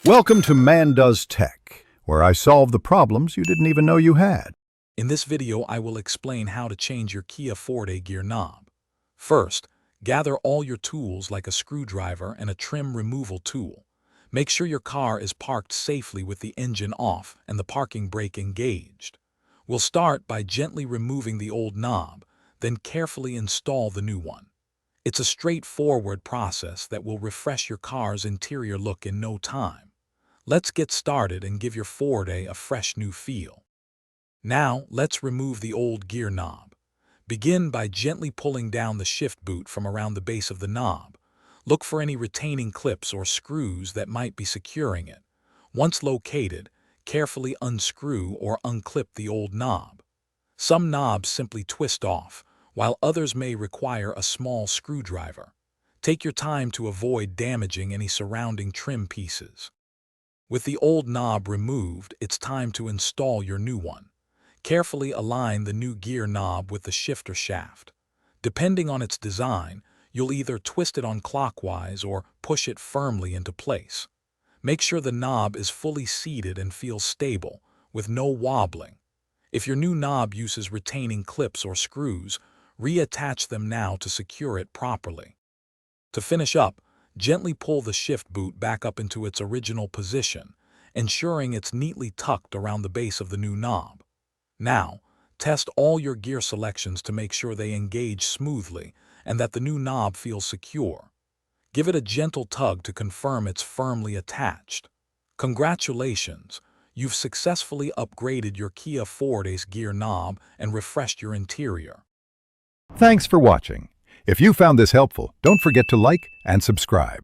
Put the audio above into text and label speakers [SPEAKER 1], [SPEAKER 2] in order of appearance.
[SPEAKER 1] Welcome to Man Does Tech, where I solve the problems you didn't even know you had.
[SPEAKER 2] In this video, I will explain how to change your Kia Forte gear knob. First, gather all your tools like a screwdriver and a trim removal tool. Make sure your car is parked safely with the engine off and the parking brake engaged. We'll start by gently removing the old knob, then carefully install the new one. It's a straightforward process that will refresh your car's interior look in no time. Let's get started and give your Forte a fresh new feel. Now, let's remove the old gear knob. Begin by gently pulling down the shift boot from around the base of the knob. Look for any retaining clips or screws that might be securing it. Once located, carefully unscrew or unclip the old knob. Some knobs simply twist off, while others may require a small screwdriver. Take your time to avoid damaging any surrounding trim pieces. With the old knob removed, it's time to install your new one. Carefully align the new gear knob with the shifter shaft. Depending on its design, you'll either twist it on clockwise or push it firmly into place. Make sure the knob is fully seated and feels stable, with no wobbling. If your new knob uses retaining clips or screws, reattach them now to secure it properly. To finish up, gently pull the shift boot back up into its original position, ensuring it's neatly tucked around the base of the new knob. Now, test all your gear selections to make sure they engage smoothly and that the new knob feels secure. Give it a gentle tug to confirm it's firmly attached. Congratulations! You've successfully upgraded your Kia Forte's gear knob and refreshed your interior.
[SPEAKER 1] Thanks for watching. If you found this helpful, don't forget to like and subscribe.